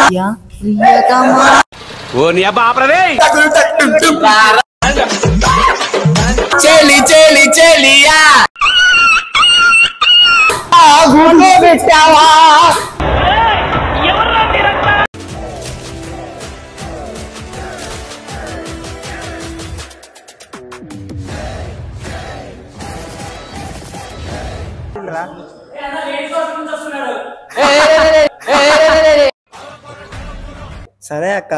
ప్రియతమా ఓ నీ బాపరదే చెలి చెలి చెలియా గుండె పెట్టావా సరే అక్క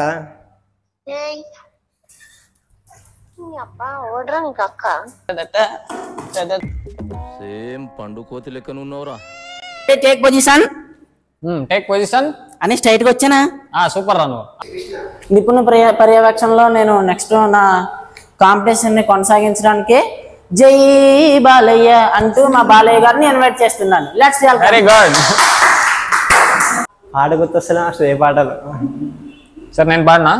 సేమ్ పండు కోతి లెక్క నున్నోరా టేక్ పొజిషన్ టేక్ పొజిషన్ అని స్ట్రైట్ గా వచ్చానా సూపర్ రా నువ్వు. నిపుణ పర్యవేక్షణలో నేను నెక్స్ట్ నా కాంపిటీషన్ ని కొనసాగించడానికి జై బాలయ్య అంటూ మా బాలయ్య గారిని ఇన్వైట్ చేస్తున్నాను. Let's very good. పాట గుర్తొస్తున్నా అసలు ఏ పాటలు సరే నేను పాడినా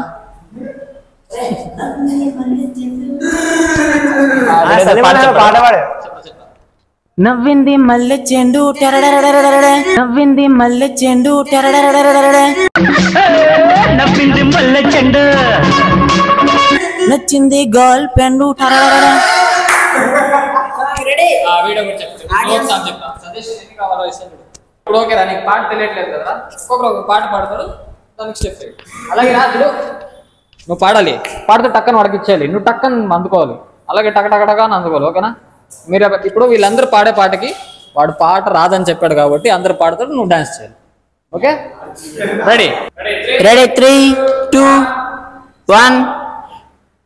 పాట పాడు నవ్వింది మల్లె చెండు నవ్వింది మల్లె చెండు నవ్వింది మల్లె చెండు నచ్చింది గర్ల్ పెండు ఇప్పుడు ఓకేరా నీకు పాట తెలియట్లేదు కదా ఒక పాట పాడతాడు దానికి స్టెప్ అలాగే రాత్రులు నువ్వు పాడాలి పాడితే టక్కన వాడికి ఇచ్చేయాలి నువ్వు టక్కన అందుకోవాలి అలాగే టక టక టక అని అందుకోవాలి ఓకేనా మీరు ఇప్పుడు వీళ్ళందరూ పాడే పాటకి వాడు పాట రాదని చెప్పాడు కాబట్టి అందరు పాడతాడు నువ్వు డాన్స్ చేయాలి ఓకే రెడీ రెడీ 3 2 1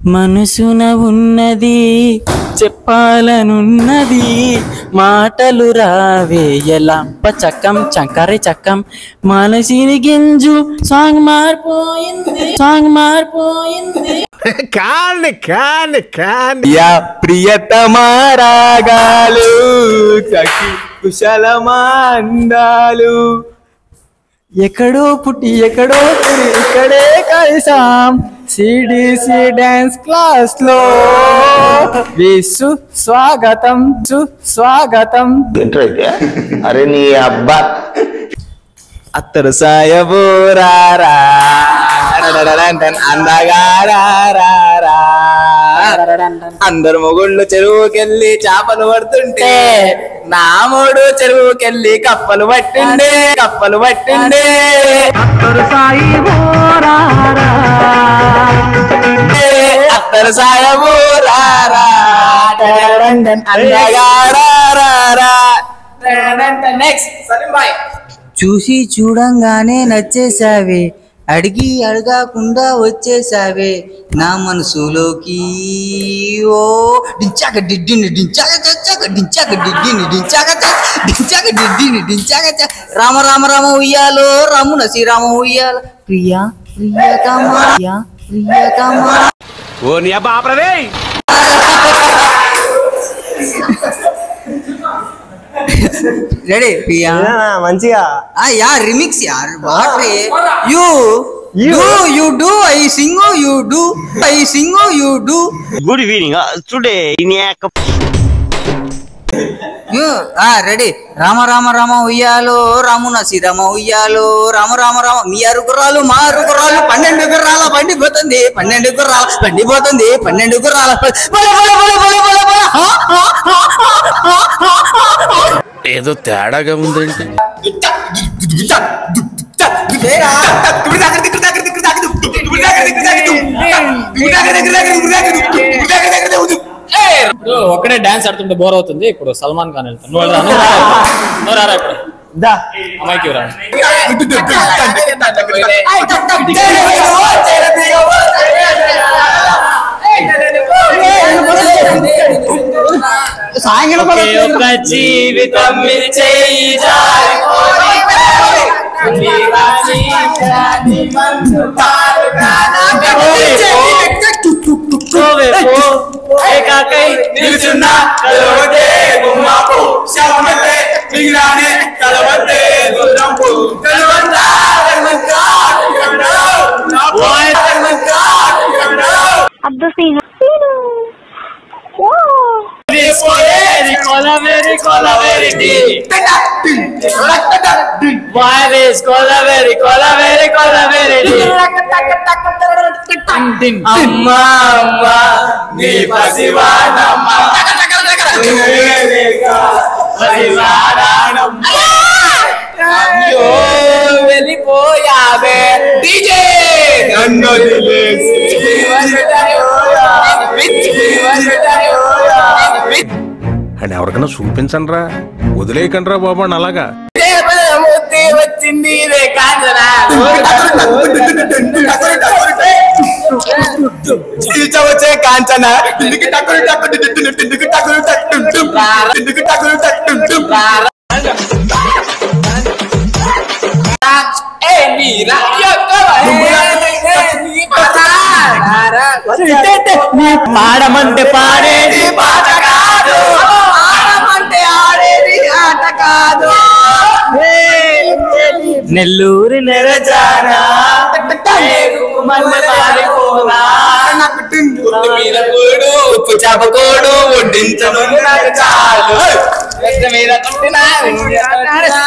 మనసున ఉన్నది చెప్పాలనున్నది మాటలు రావే ఎలా చక్కం చంకరి చక్కం మనసిని గింజు సాంగ్ మారిపోయింది కాని కాని కాని యా ప్రియతమా రాగాలు సఖి కుశలమా అందాలు ఎక్కడో పుట్టి ఎక్కడో తిరిగి ఇక్కడే కలిసాం సిడిసి డాన్స్ క్లాస్ లో స్వాగతం అరే నీ అబ్బా అత్తరు సాయబోరారా అందగారా అందరు మొగుళ్ళు చెరువుకెళ్ళి చేపలు పడుతుంటే నాముడు చెరువుకెళ్ళి కప్పలు పట్టిండే అత్తరు సాయబోరారా అత్తరు సాయబోరారా అందగారా నెక్స్ట్ సలీం భాయ్ చూసి చూడంగానే నచ్చేసావే అడిగి అడగకుండా వచ్చేసావే నా మనసులోకి ఓ డించాక డిడ్డిని డించాక రామ రామ రామ ఉయ్యాలో రామున శ్రీరామ ఉయ్యాల ప్రియతమా ఓ నీ బాపరదే రెడీ ప్రియా మంచిగా యా రిమిక్స్ యార్ what ray you do I sing you do good evening today ready Rama Rama Rama ఉయ్యాలో రామున శ్రీరామ ఉయ్యాలో రామ రామ రామ మీ అరుగుర్రాలు మా అరుగుర్రాలు 12 గుర్రాల బండి పోతుంది 12 గుర్రాల బండి పోతుంది 12 గుర్రాల ఏదో తేడాగా ఉందంటే ఒక్కడే డాన్స్ ఆడుతుంటే బోర్ అవుతుంది ఇప్పుడు సల్మాన్ ఖాన్ వెళ్తాను నువ్వు రారా ఇప్పుడు అమ్మాయికి రా జీవితం నిలుచున్నా కలవతే Gummapu శవమతే మిగిలానే కలవతే గుర్రంపు కలవంతా Abdul Sinu. Why is Colaveri? అమ్మా అమ్మా నీ పసివానమ్మ అయ్యో వెళ్ళిపోయావే డీజే నన్ను అని ఎవరికైనా చూపించండి రా, వదిలేయకండి రా బాబు అని అలాగా. వచ్చింది వచ్చే కాంచన పాడమంటే పాడేది పాట కాదు, ఆడమంటే ఆడేది ఆట కాదు. నెల్లూరు నెరజానా మీద కోడు ఉప్పు చేపకోడు వడ్డించను చాలు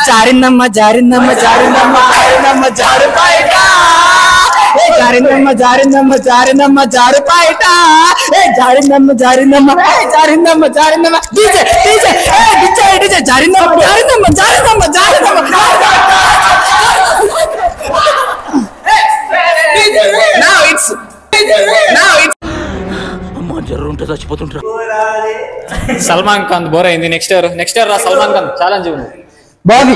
జారిందమ్మ జారిందమ్మ జారిందమ్మ జారిందమ్మ జారుపాయట జారిందమ్మ జారిందమ్మ జారిందమ్మ జారుపాయట జారిందమ్మ జారిందమ్మ జారిందమ్మ జారిందమ్మ డీజే డీజే డీజే డీజే జారిందమ్మ జారిందమ్మ జారిందమ్మ జారిందమ్మ now it's అమ్మా జర్రుంటే చచ్చిపోతుంటా. సల్మాన్ ఖాన్ బోర్ అయింది. నెక్స్ట్ ఇయర్ రా సల్మాన్ ఖాన్ ఛాలెంజ్ ఉంది. బాబీ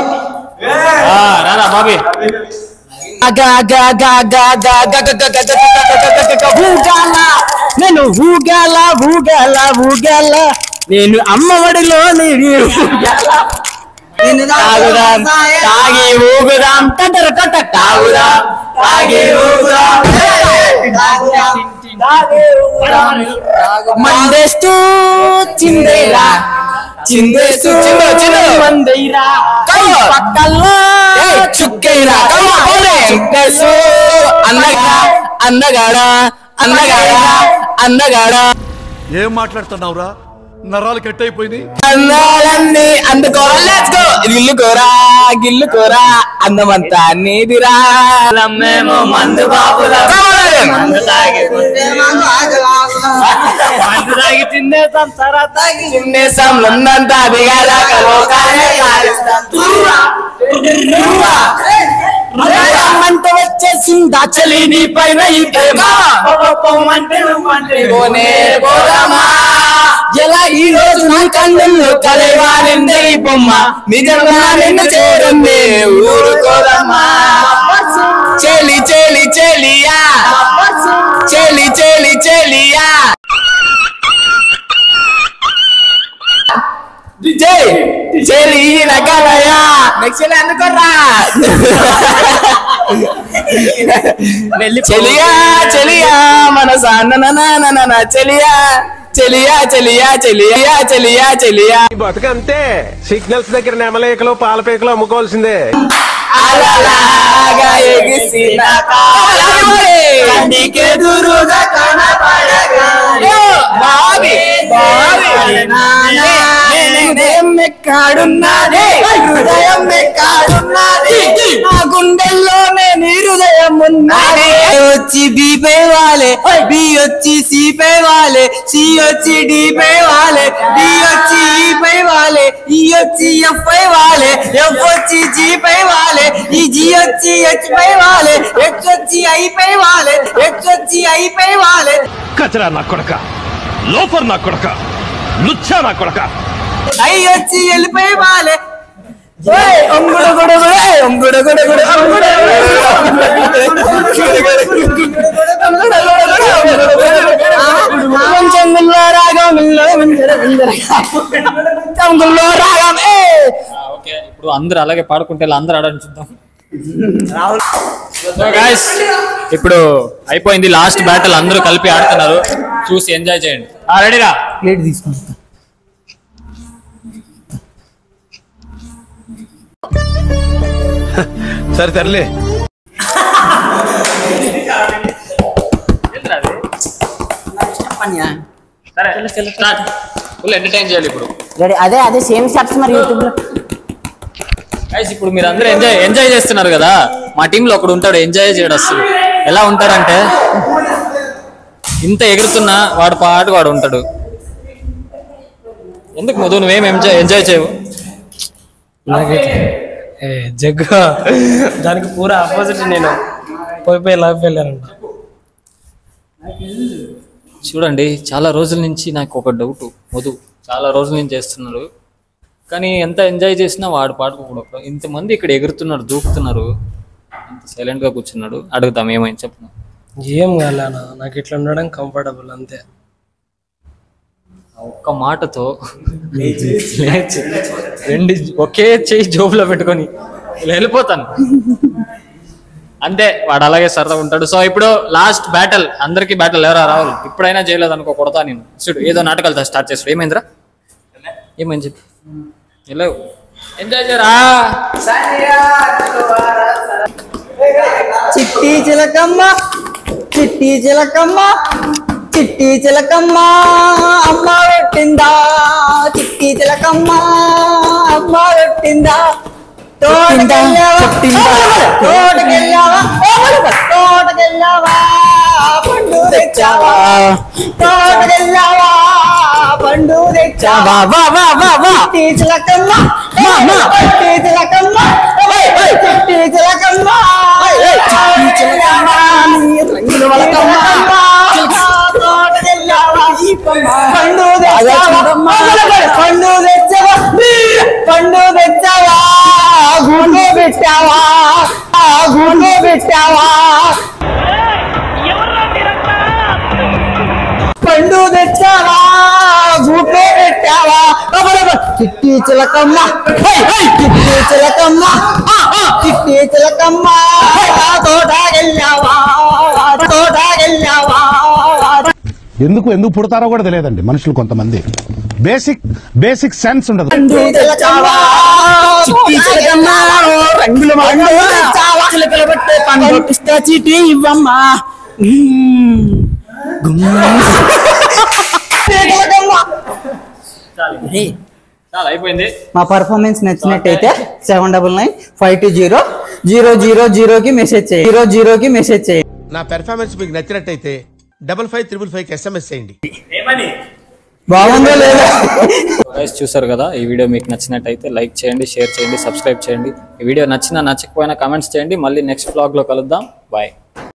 నానా బాబీ నేను ఊగాల ఊగాల ఊగాల నేను అమ్మఒడిలో తాగుదాం తాగి ఊగుదాం టటర టట తాగుదాం తాగి ఊగుదాం మందేస్తూ చిందేరా చిందేస్తూ మందేరా పక్కల్లో చుక్కేరా చుక్కేసు అన్నగా అన్నగాడా అన్నగాడా అన్నగాడా. ఏం మాట్లాడుతున్నావురా, నరాలు కట్ అయిపోయింది. అన్నాలన్నీ అందుకోరా లెట్స్ గో గిల్లుకోరా గిల్లుకోరా అందమంతా నీదిరా మేము మందు బాబుల మందు తాగి తిన్నేసాం సరా తాగి తిన్నేసాం నందంతా దిగాదాకా లోకాలే మంట వచ్చేసిందా చలి నీ పైన ఈ ప్రేమ ఎలా ఈ రోజు నా కళ్ళల్లో కలవాలిందే ఈ బొమ్మ నిజంగా నిన్ను చేరందే ఊరుకోదమ్మా చెలి చెలి చెలియా చెలి చెలి చెలియా చెలి రకాలయా నెక్స్ట్ అనుకోరా చెలియా చెలియా మనసా నన చెలియా చెలియా చెలియా చెలియా చెలియా చెలియా. బతుకంతే, సిగ్నల్స్ దగ్గర నెమలేకలు పాలపేకలు అమ్ముకోవాల్సిందే. అలాగా ఎగిసిన కండికెదురుగా కనపడగానే బావి హృదయం ఎక్కాడున్నది హృదయం ఎక్కాడున్నది నా గుండెల్లోనే నీ హృదయం ఉన్నది. వచ్చి బి పై వాలే బి వచ్చి సి పై వాలే సి వచ్చి డి పై వాలే డి వచ్చి ఈ పై వాలే ఈ వచ్చి ఎఫ్ పై వాలే ఎఫ్ వచ్చి జి పై వాలే ఈ జి వచ్చి హెచ్ పై వాలే హెచ్ వచ్చి ఐ పై వాలే హెచ్ వచ్చి ఐ పై వాలే. కచరా నా కొడక, లోఫర్ నా కొడక, లుచ్చా నా కొడక. ఐ వచ్చి ఎల్పై వాలే ఇప్పుడు అందరూ అలాగే పాడుకుంటే అందరూ ఆడని చూద్దాం. గైస్ ఇప్పుడు అయిపోయింది లాస్ట్ బ్యాటిల్, అందరూ కలిపి ఆడుతున్నారు, చూసి ఎంజాయ్ చేయండి. రెడీరా? ప్లేట్ తీసుకుంటా. సరే తరలే. ఫుల్ ఎంటర్టైన్ చేయాలి ఇప్పుడు. అదే అదే సేమ్ స్టెప్స్ మరి యూట్యూబ్ లో. గైస్ ఇప్పుడు మీరు అందరూ ఎంజాయ్ చేస్తున్నారు కదా, మా టీమ్ లో ఒకడు ఉంటాడు ఎంజాయ్ చేయడం అసలు ఎలా ఉంటాడంటే ఇంత ఎగురుతున్నా వాడు పాటు వాడు ఉంటాడు. ఎందుకు మధు నువ్వేం ఎంజాయ్ చేయవు? జగ్గు దానికి పూరా ఆపోజిట్. నేను పోయిపోయి లవ్ వెళ్ళానంట. చూడండి, చాలా రోజుల నుంచి నాకు ఒక డౌట్. మధు చాలా రోజుల నుంచి చేస్తున్నారు, కానీ ఎంత ఎంజాయ్ చేసినా వాడు పాడుకోకూడదు. ఇంతమంది ఇక్కడ ఎగురుతున్నారు, దూకుతున్నారు, ఇంత సైలెంట్గా కూర్చున్నాడు. అడుగుతాం ఏమైంది చెప్పు. ఏం కాలేనా, నాకు ఇట్లా ఉండడం కంఫర్టబుల్ అంతే. ఒక్క మాటతో లేచి రెండు ఒకే చేయి జోబులో పెట్టుకొని ఇలా వెళ్ళిపోతాను అంతే. వాడు అలాగే సరదా ఉంటాడు. సో ఇప్పుడు లాస్ట్ బ్యాటిల్, అందరికి బ్యాటిల్ ఎవరా రావాలి. ఇప్పుడైనా చేయలేదు అనుకో కొడతా నేను. చూడు ఏదో నాటకాలతో స్టార్ట్ చేస్తాడు. ఏమైందిరా? ఏమైంది చెప్పి ఎలా ఎంజాయ్ చేయరా? చిట్టి చిలకమ్మ చిట్టి చిలకమ్మ చిట్టి చిలకమ్మ అమ్మ పెట్టిందా, చిట్టి చిలకమ్మ అమ్మ పెట్టిందా, తోటకెళ్ళావా పండు తెచ్చావా, తోటకెళ్ళావా పండు తెచ్చావా, చిట్టి చిలకమ్మ చిట్టి చిలకమ్మ చిట్టి చిలకమ్మ రంగులు వలకమ్మ తోటకెళ్ళావా పండు తెచ్చావా, పండు తెచ్చావా, పండు తెచ్చావా, గుండు పెట్టావా, గుండు పెట్టావా, పండు తెచ్చావా, గుండు పెట్టావా, చిట్టి చిలకమ్మ చిట్టి చిలకమ్మ చిట్టి చిలకమ్మ తోటకెళ్ళావా, తోటకెళ్ళావా. ఎందుకు పుడతారో కూడా తెలియదండి మనుషులు కొంతమంది. బేసిక్ సెన్స్ ఉండదు. రంగులు చిలకలు పట్టే పండు పిస్తా చీటీ ఇవ్వమ్మా. చాలా అయిపోయింది. మా పర్ఫార్మెన్స్ నచ్చినట్టయితే 7995200000కి మెసేజ్ చేయండి. 00కి మెసేజ్ చేయండి. నా పెర్ఫార్మెన్స్ మీకు నచ్చినట్టయితే 555555కి SMS చేయండి. బాగుందో లేదా? గైస్ చూసారు కదా, ఈ వీడియో మీకు నచ్చినట్టయితే లైక్ చేయండి, షేర్ చేయండి, సబ్స్క్రైబ్ చేయండి. ఈ వీడియో నచ్చినా నచ్చకపోయినా కామెంట్స్ చేయండి. మళ్ళీ నెక్స్ట్ వ్లాగ్ లో కలుద్దాం. బాయ్.